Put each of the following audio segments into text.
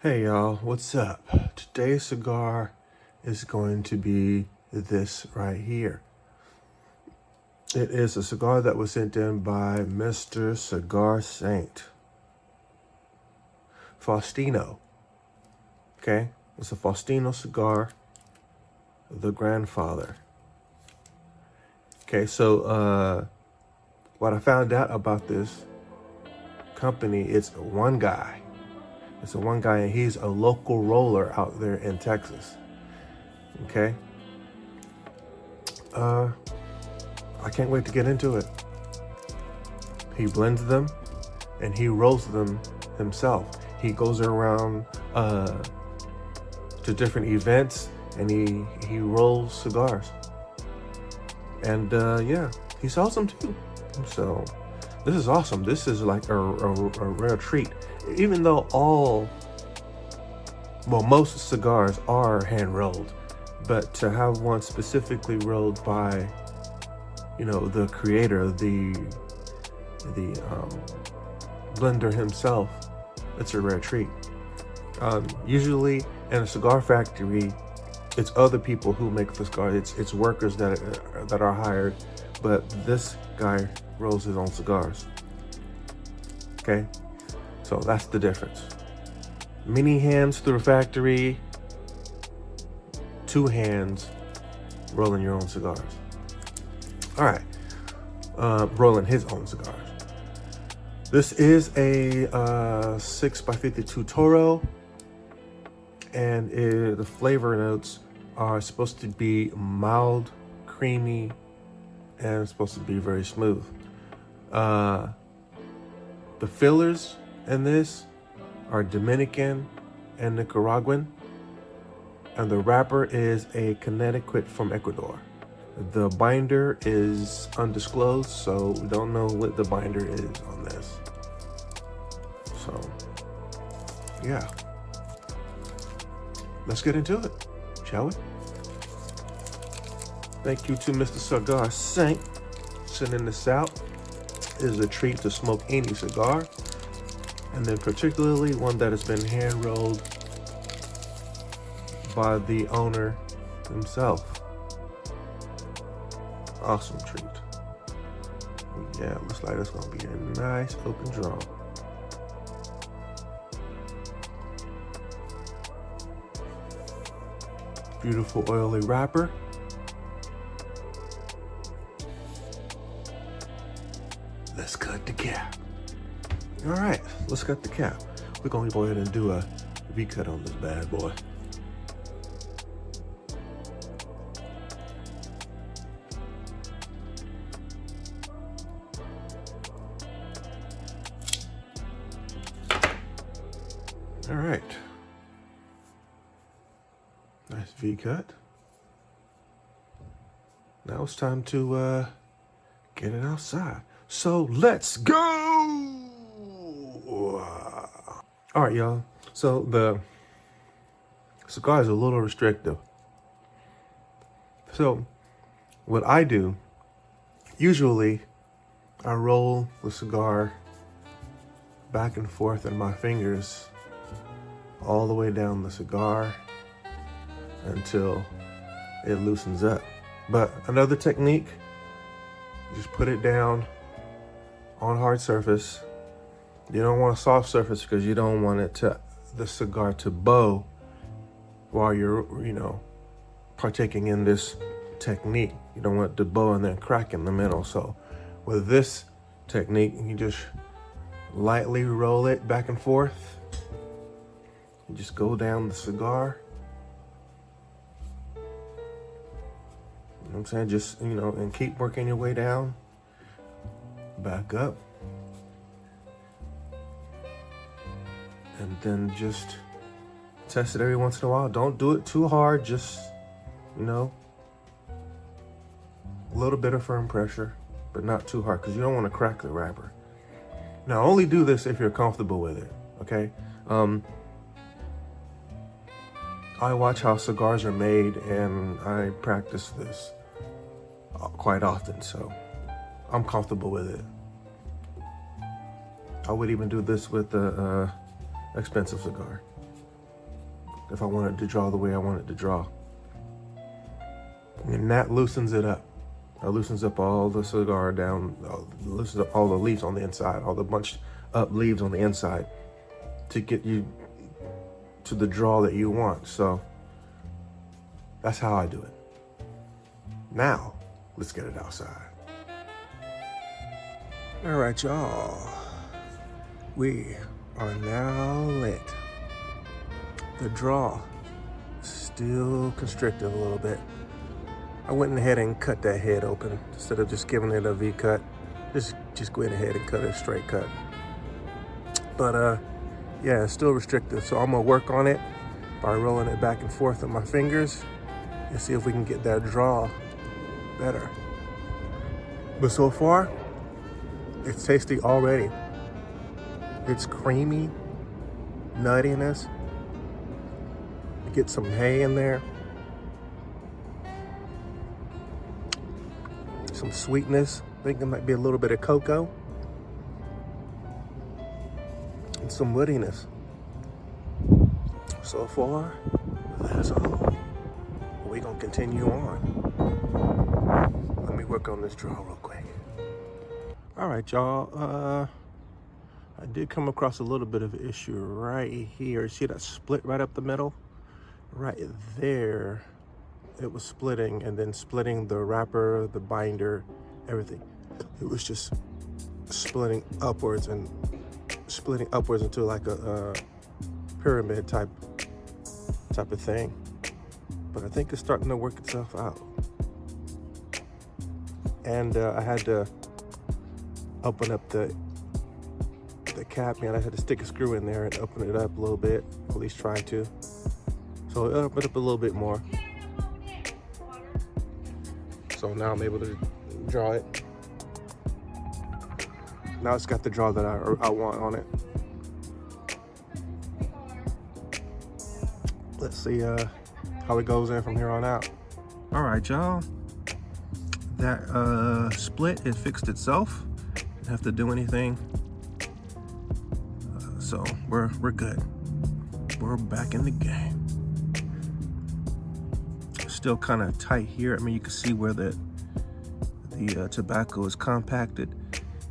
Hey y'all, what's up? Today's cigar is going to be this right here. It is a cigar that was sent in by Mr. Cigar Saint Faustino. Okay, it's a Faustino cigar, the grandfather. Okay, so what I found out about this company, it's one guy. It's a one guy, and he's a local roller out there in Texas. Okay. I can't wait to get into it. He blends them and he rolls them himself. He goes around to different events and he rolls cigars. And yeah, he sells them too. So this is awesome. This is like a rare treat. Even though most cigars are hand rolled, but to have one specifically rolled by, the creator, the blender himself, it's a rare treat. Usually in a cigar factory, it's other people who make the cigar. It's workers that are hired, but this guy rolls his own cigars. Okay. So that's the difference. Many hands through a factory, two hands rolling your own cigars. All right, rolling his own cigars. This is a 6x52 Toro, and the flavor notes are supposed to be mild, creamy, and it's supposed to be very smooth. The fillers in this are Dominican and Nicaraguan, and the wrapper is a Connecticut from Ecuador. The binder is undisclosed, so we don't know what the binder is on this. So yeah, let's get into it, shall we? Thank you to Mr. Cigar Saint sending this out. It is a treat to smoke any cigar, and then particularly one that has been hand rolled by the owner himself. Awesome treat. Yeah, looks like it's gonna be a nice open draw. Beautiful oily wrapper. Let's cut the cap. All right, let's cut the cap. We're gonna go ahead and do a V-cut on this bad boy. All right, nice V-cut. Now it's time to get it outside. So let's go! All right, y'all. So the cigar is a little restrictive. So what I do, usually I roll the cigar back and forth in my fingers all the way down the cigar until it loosens up. But another technique, just put it down on hard surface. You don't want a soft surface because you don't want the cigar to bow while you're, partaking in this technique. You don't want it to bow and then crack in the middle. So with this technique, you just lightly roll it back and forth. You just go down the cigar. You know what I'm saying? Just, and keep working your way down. Back up. And then just test it every once in a while. Don't do it too hard. Just, a little bit of firm pressure, but not too hard because you don't want to crack the wrapper. Now, only do this if you're comfortable with it, okay? I watch how cigars are made, and I practice this quite often, so I'm comfortable with it. I would even do this with a expensive cigar. if I want it to draw the way I want it to draw. And that loosens it up. It loosens up all the cigar down, loosens up all the leaves on the inside, all the bunched up leaves on the inside to get you to the draw that you want. So that's how I do it. Now, let's get it outside. All right, y'all. We are now lit. The draw is still constricted a little bit. I went ahead and cut that head open instead of just giving it a V cut. Just go ahead and cut it a straight cut. But yeah, it's still restricted. So I'm gonna work on it by rolling it back and forth with my fingers and see if we can get that draw better. But so far, it's tasty already. It's creamy, nuttiness. You get some hay in there. Some sweetness. I think there might be a little bit of cocoa. And some woodiness. So far, that's all. We're gonna continue on. Let me work on this draw real quick. All right, y'all. I did come across a little bit of an issue right here. See that split right up the middle? Right there. It was splitting, and then splitting the wrapper, the binder, everything. It was just splitting upwards into like a pyramid type of thing. But I think it's starting to work itself out. And I had to open up the cap, man. I had to stick a screw in there and open it up a little bit, at least try to. So it opened up a little bit more. So now I'm able to draw it. Now it's got the draw that I want on it. Let's see how it goes in from here on out. All right, y'all. That split, it fixed itself. Didn't have to do anything. So we're good. We're back in the game. Still kind of tight here. I mean, you can see where the tobacco is compacted,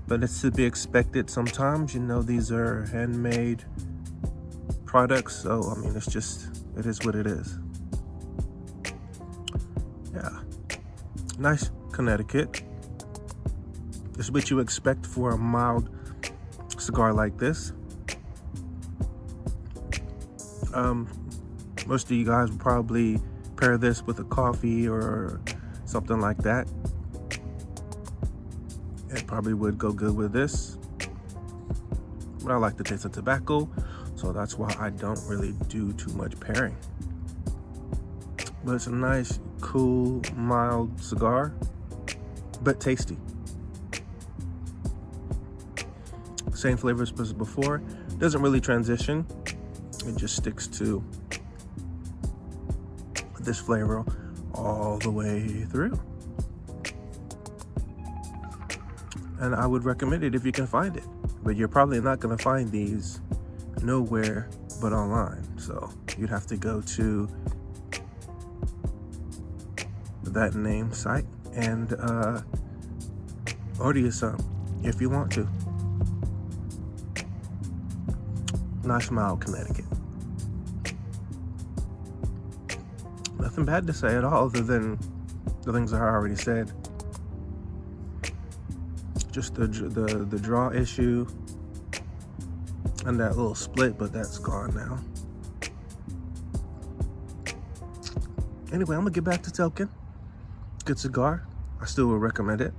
but it's to be expected sometimes. You know, these are handmade products, so I mean, it is what it is. Yeah, nice Connecticut. This is what you expect for a mild cigar like this. Most of you guys will probably pair this with a coffee or something like that. It probably would go good with this. But I like the taste of tobacco, so that's why I don't really do too much pairing. But it's a nice, cool, mild cigar, but tasty. Same flavors as before. Doesn't really transition. It just sticks to this flavor all the way through. And I would recommend it if you can find it. But you're probably not going to find these nowhere but online. So you'd have to go to that name site and order you some if you want to. Nice mild Connecticut. Nothing bad to say at all other than the things I already said. Just the draw issue and that little split, but that's gone now. Anyway, I'm gonna get back to toking. Good cigar. I still would recommend it.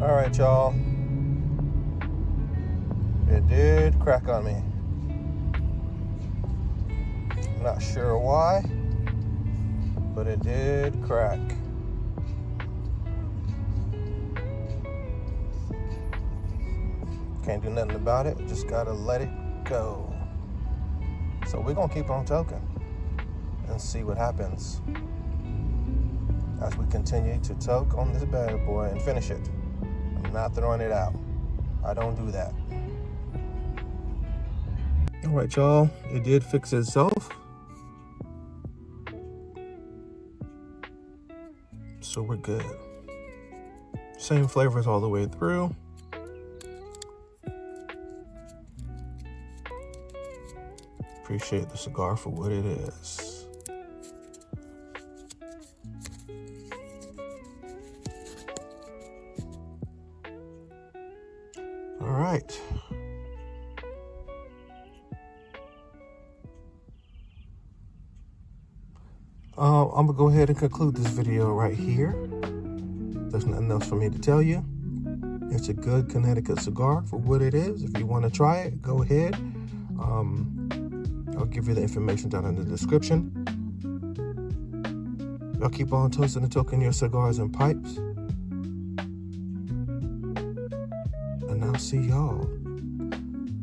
All right, y'all. It did crack on me. Not sure why, but it did crack. Can't do nothing about it, just gotta let it go. So we're gonna keep on toking and see what happens as we continue to toke on this bad boy and finish it. I'm not throwing it out. I don't do that. All right, y'all, it did fix itself. So we're good. Same flavors all the way through. Appreciate the cigar for what it is. All right. I'm gonna go ahead and conclude this video right here. There's nothing else for me to tell you. It's a good Connecticut cigar for what it is. If you want to try it, go ahead. I'll give you the information down in the description. Y'all keep on toasting and toking your cigars and pipes. And I'll see y'all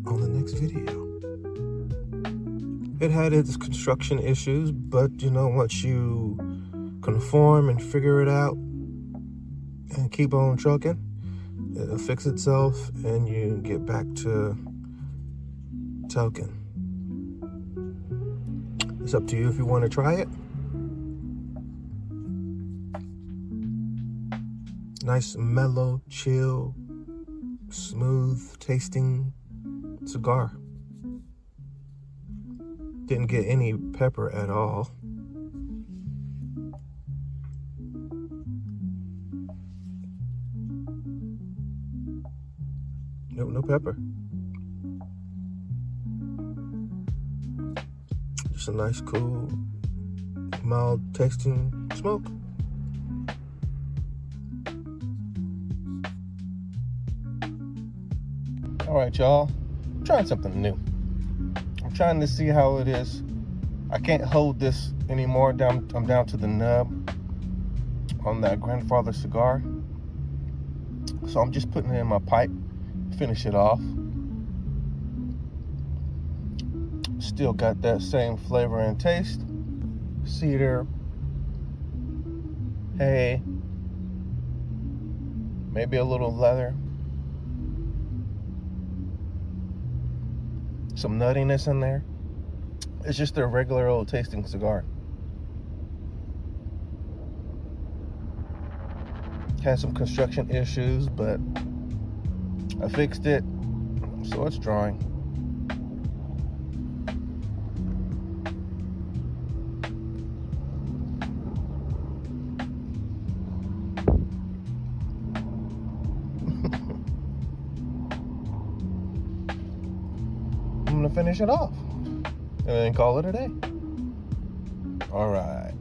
on the next video. It had its construction issues, but you know, once you conform and figure it out and keep on trucking, it'll fix itself and you get back to toking. It's up to you if you want to try it. Nice, mellow, chill, smooth tasting cigar. Didn't get any pepper at all. Nope, no pepper. Just a nice, cool, mild tasting smoke. All right, y'all. I'm trying something new. I'm trying to see how it is. I can't hold this anymore. I'm down to the nub on that grandfather cigar. So I'm just putting it in my pipe, finish it off. Still got that same flavor and taste. Cedar, hay, maybe a little leather. Some nuttiness in there. It's just a regular old tasting cigar. Had some construction issues, but I fixed it, so it's drawing. I'm gonna finish it off and then call it a day. All right.